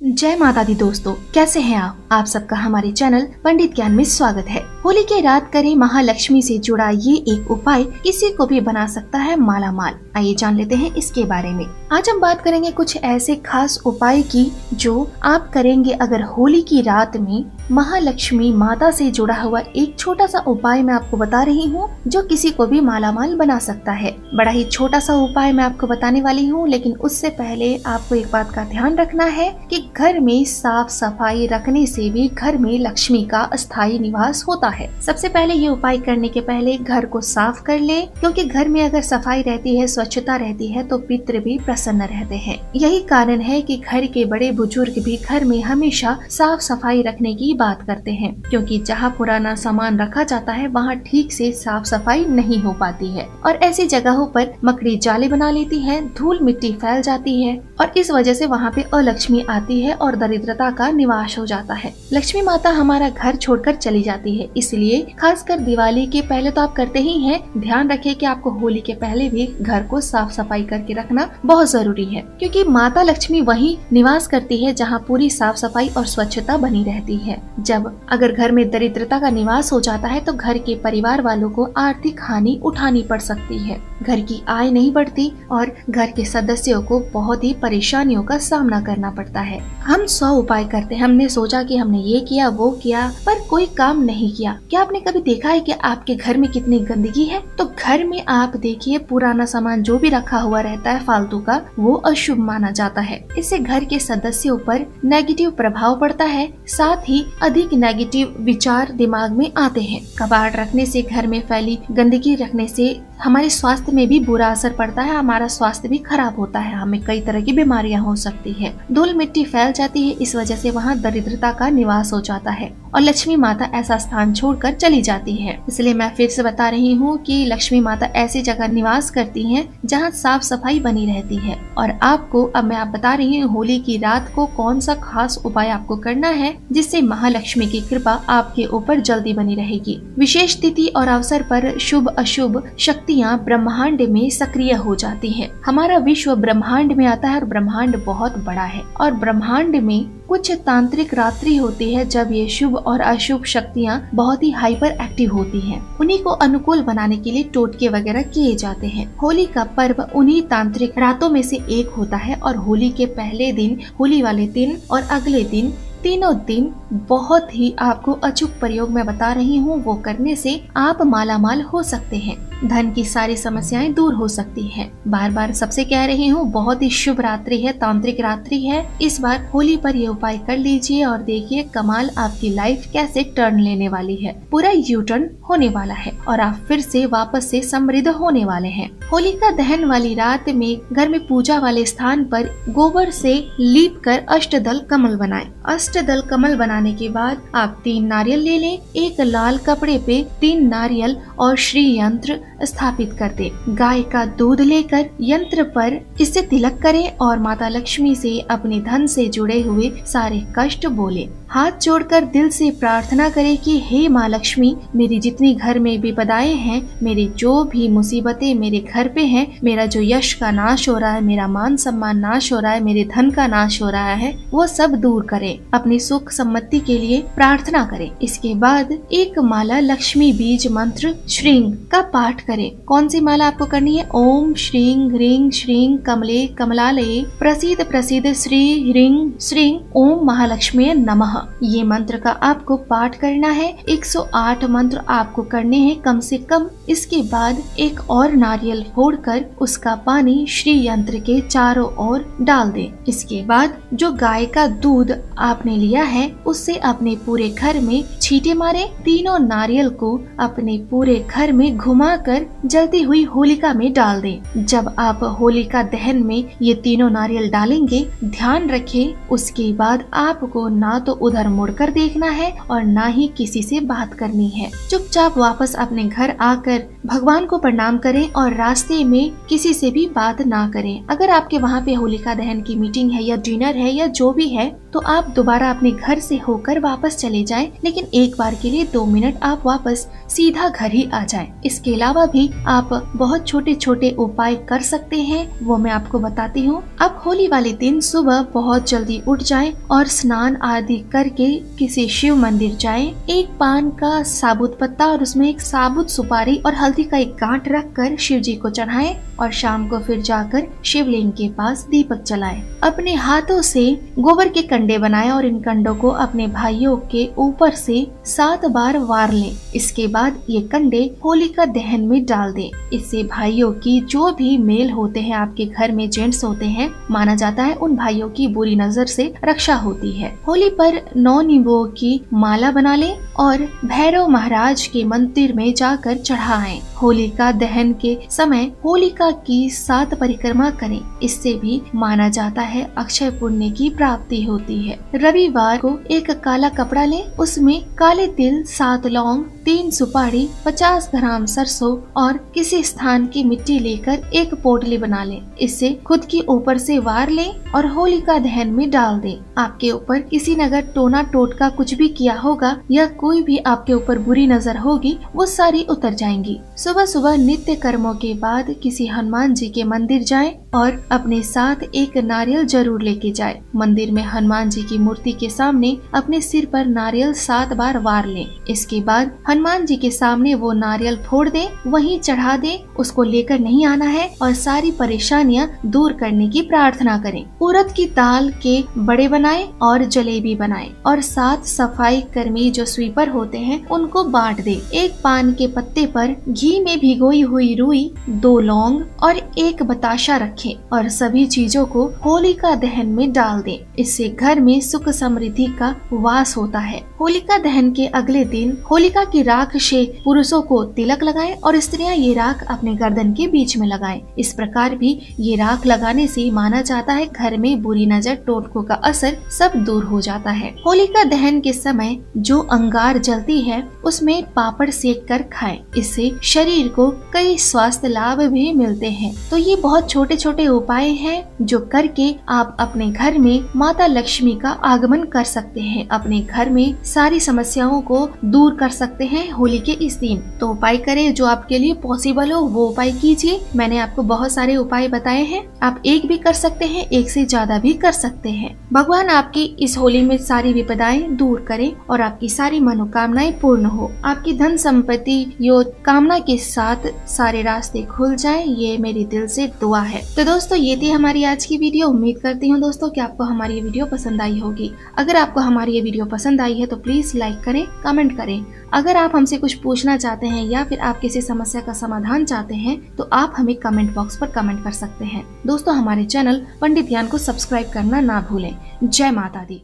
जय माता दी दोस्तों, कैसे हैं आप सबका हमारे चैनल पंडित ज्ञान में स्वागत है। होली के रात करें महालक्ष्मी से जुड़ा ये एक उपाय किसी को भी बना सकता है माला माल। आइए जान लेते हैं इसके बारे में। आज हम बात करेंगे कुछ ऐसे खास उपाय की जो आप करेंगे अगर होली की रात में महालक्ष्मी माता से जुड़ा हुआ एक छोटा सा उपाय मैं आपको बता रही हूँ जो किसी को भी माला माल बना सकता है। बड़ा ही छोटा सा उपाय मैं आपको बताने वाली हूँ, लेकिन उससे पहले आपको एक बात का ध्यान रखना है कि घर में साफ सफाई रखने से भी घर में लक्ष्मी का अस्थायी निवास होता है। सबसे पहले ये उपाय करने के पहले घर को साफ कर ले, क्योंकि घर में अगर सफाई रहती है, स्वच्छता रहती है तो पितृ भी प्रसन्न रहते हैं। यही कारण है कि घर के बड़े बुजुर्ग भी घर में हमेशा साफ सफाई रखने की बात करते हैं, क्योंकि जहाँ पुराना सामान रखा जाता है वहाँ ठीक से साफ सफाई नहीं हो पाती है और ऐसी जगहों पर मकड़ी जाले बना लेती है, धूल मिट्टी फैल जाती है और इस वजह से वहाँ पे अलक्ष्मी आती है और दरिद्रता का निवास हो जाता है। लक्ष्मी माता हमारा घर छोड़कर चली जाती है, इसलिए खासकर दिवाली के पहले तो आप करते ही हैं। ध्यान रखिए कि आपको होली के पहले भी घर को साफ सफाई करके रखना बहुत जरूरी है, क्योंकि माता लक्ष्मी वही निवास करती है जहाँ पूरी साफ सफाई और स्वच्छता बनी रहती है। जब अगर घर में दरिद्रता का निवास हो जाता है तो घर के परिवार वालों को आर्थिक हानि उठानी पड़ सकती है, घर की आय नहीं बढ़ती और घर के सदस्यों को बहुत ही परेशानियों का सामना करना पड़ता है। हम 100 उपाय करते हैं, हमने सोचा कि हमने ये किया वो किया पर कोई काम नहीं किया। क्या आपने कभी देखा है कि आपके घर में कितनी गंदगी है? तो घर में आप देखिए पुराना सामान जो भी रखा हुआ रहता है फालतू का, वो अशुभ माना जाता है। इससे घर के सदस्यों पर नेगेटिव प्रभाव पड़ता है, साथ ही अधिक नेगेटिव विचार दिमाग में आते हैं। कबाड़ रखने से, घर में फैली गंदगी रखने से हमारे स्वास्थ्य में भी बुरा असर पड़ता है, हमारा स्वास्थ्य भी खराब होता है, हमें कई तरह की बीमारियां हो सकती है, धूल मिट्टी फैल जाती है, इस वजह से वहाँ दरिद्रता का निवास हो जाता है और लक्ष्मी माता ऐसा स्थान छोड़कर चली जाती है। इसलिए मैं फिर से बता रही हूँ कि लक्ष्मी माता ऐसी जगह निवास करती हैं जहाँ साफ सफाई बनी रहती है। और आपको अब मैं बता रही हूँ होली की रात को कौन सा खास उपाय आपको करना है जिससे महालक्ष्मी की कृपा आपके ऊपर जल्दी बनी रहेगी। विशेष तिथि और अवसर पर शुभ अशुभ शक्तियाँ ब्रह्मांड में सक्रिय हो जाती हैं। हमारा विश्व ब्रह्मांड में आता है और ब्रह्मांड बहुत बड़ा है और ब्रह्मांड में कुछ तांत्रिक रात्रि होती है जब ये शुभ और अशुभ शक्तियाँ बहुत ही हाइपर एक्टिव होती हैं। उन्हीं को अनुकूल बनाने के लिए टोटके वगैरह किए जाते हैं। होली का पर्व उन्हीं तांत्रिक रातों में से एक होता है और होली के पहले दिन, होली वाले दिन और अगले दिन, तीनों दिन बहुत ही आपको अचूक प्रयोग मैं बता रही हूँ वो करने से आप मालामाल हो सकते हैं। धन की सारी समस्याएं दूर हो सकती हैं। बार बार सबसे कह रही हूँ बहुत ही शुभ रात्रि है, तांत्रिक रात्रि है। इस बार होली पर ये उपाय कर लीजिए और देखिए कमाल आपकी लाइफ कैसे टर्न लेने वाली है। पूरा यू टर्न होने वाला है और आप फिर से वापस से समृद्ध होने वाले हैं। होलिका दहन वाली रात में घर में पूजा वाले स्थान पर गोबर से लीप कर अष्टदल कमल बनाएं। अष्टदल कमल बनाने के बाद आप 3 नारियल ले लें, एक लाल कपड़े पे 3 नारियल और श्री यंत्र स्थापित कर दे। गाय का दूध लेकर यंत्र पर इससे तिलक करें और माता लक्ष्मी से अपने धन से जुड़े हुए सारे कष्ट बोले। हाथ जोड़कर दिल से प्रार्थना करें कि हे माँ लक्ष्मी, मेरी जितनी घर में विपदाएं हैं, मेरी जो भी मुसीबतें मेरे घर पे हैं, मेरा जो यश का नाश हो रहा है, मेरा मान सम्मान नाश हो रहा है, मेरे धन का नाश हो रहा है, वो सब दूर करें। अपनी सुख सम्मति के लिए प्रार्थना करें। इसके बाद एक माला लक्ष्मी बीज मंत्र श्रींग का पाठ करें। कौन सी माला आपको करनी है? ओम श्रींग ह्रींग श्रींग कमले कमलालये प्रसीद प्रसीद श्री ह्रींग श्रींग ओम महालक्ष्मी नमः। ये मंत्र का आपको पाठ करना है। 108 मंत्र आपको करने हैं कम से कम। इसके बाद एक और नारियल फोड़कर उसका पानी श्री यंत्र के चारों ओर डाल दें। इसके बाद जो गाय का दूध आपने लिया है उससे अपने पूरे घर में छींटे मारे। तीनों नारियल को अपने पूरे घर में घुमाकर जलती हुई होलिका में डाल दें। जब आप होलिका दहन में ये तीनों नारियल डालेंगे, ध्यान रखें उसके बाद आपको ना तो उधर मुड़कर देखना है और ना ही किसी से बात करनी है। चुपचाप वापस अपने घर आकर भगवान को प्रणाम करें और रास्ते में किसी से भी बात ना करें। अगर आपके वहाँ पे होलिका दहन की मीटिंग है या डिनर है या जो भी है तो आप दोबारा अपने घर से होकर वापस चले जाएं, लेकिन एक बार के लिए 2 मिनट आप वापस सीधा घर ही आ जाएं। इसके अलावा अलावा भी आप बहुत छोटे छोटे उपाय कर सकते हैं, वो मैं आपको बताती हूँ। अब होली वाले दिन सुबह बहुत जल्दी उठ जाएं और स्नान आदि करके किसी शिव मंदिर जाएं। एक पान का साबुत पत्ता और उसमें एक साबुत सुपारी और हल्दी का एक गांठ रखकर शिव जी को चढ़ाएं और शाम को फिर जाकर शिवलिंग के पास दीपक जलाएं। अपने हाथों से गोबर के कंडे बनाएं और इन कंडों को अपने भाइयों के ऊपर से 7 बार वार लें। इसके बाद ये कंडे होलिका दहन में डाल दें। इससे भाइयों की जो भी मेल होते हैं, आपके घर में जेंट्स होते हैं, माना जाता है उन भाइयों की बुरी नजर से रक्षा होती है। होली पर 9 नींबुओं की माला बना लें और भैरव महाराज के मंदिर में जाकर चढ़ाएं। होलिका दहन के समय होलिका की 7 परिक्रमा करें। इससे भी माना जाता है अक्षय पुण्य की प्राप्ति होती है। रविवार को एक काला कपड़ा लें, उसमें काले तिल, 7 लौंग, 3 सुपारी, 50 ग्राम सरसों और किसी स्थान की मिट्टी लेकर एक पोटली बना लें। इससे खुद की ऊपर से वार लें और होलिका दहन में डाल दें। आपके ऊपर किसी ने अगर टोना टोटका कुछ भी किया होगा या कोई भी आपके ऊपर बुरी नजर होगी, वो सारी उतर जाएंगी। सुबह सुबह नित्य कर्मों के बाद किसी हनुमान जी के मंदिर जाएं और अपने साथ एक नारियल जरूर लेके जाएं। मंदिर में हनुमान जी की मूर्ति के सामने अपने सिर पर नारियल 7 बार वार लें। इसके बाद हनुमान जी के सामने वो नारियल फोड़ दें, वहीं चढ़ा दें। उसको लेकर नहीं आना है और सारी परेशानियां दूर करने की प्रार्थना करें। उड़द की दाल के बड़े बनाएं और जलेबी बनाएं और 7 सफाई कर्मी जो स्वीपर होते हैं उनको बांट दें। एक पान के पत्ते पर घी में भिगोई हुई रुई, 2 लौंग और एक बताशा रखें और सभी चीजों को होलिका दहन में डाल दें। इससे घर में सुख समृद्धि का वास होता है। होलिका दहन के अगले दिन होलिका की राख से पुरुषों को तिलक लगाएं और स्त्रियां ये राख अपने गर्दन के बीच में लगाएं। इस प्रकार भी ये राख लगाने से माना जाता है घर में बुरी नजर, टोटकों का असर सब दूर हो जाता है। होलिका दहन के समय जो अंगार जलती है उसमें पापड़ सेक कर खाएं। इससे शरीर को कई स्वास्थ्य लाभ भी मिलते हैं। तो ये बहुत छोटे छोटे उपाय हैं जो करके आप अपने घर में माता लक्ष्मी का आगमन कर सकते हैं, अपने घर में सारी समस्याओं को दूर कर सकते हैं होली के इस दिन। तो उपाय करें, जो आपके लिए पॉसिबल हो वो उपाय कीजिए। मैंने आपको बहुत सारे उपाय बताए हैं, आप एक भी कर सकते हैं, एक से ज्यादा भी कर सकते हैं। भगवान आपकी इस होली में सारी विपदाएं दूर करें और आपकी सारी मनोकामनाएं पूर्ण हो। आपकी धन संपत्ति यो कामना के साथ सारे रास्ते खुल जाएं, ये मेरी दिल से दुआ है। तो दोस्तों, ये थी हमारी आज की वीडियो। उम्मीद करती हूँ दोस्तों कि आपको हमारी ये वीडियो पसंद आई होगी। अगर आपको हमारी ये वीडियो पसंद आई है तो प्लीज लाइक करें, कमेंट करें। अगर आप हमसे कुछ पूछना चाहते हैं या फिर आप किसी समस्या का समाधान चाहते हैं तो आप हमें कमेंट बॉक्स पर कमेंट कर सकते हैं। दोस्तों, हमारे चैनल पंडित ज्ञान को सब्सक्राइब करना ना भूलें। जय माता दी।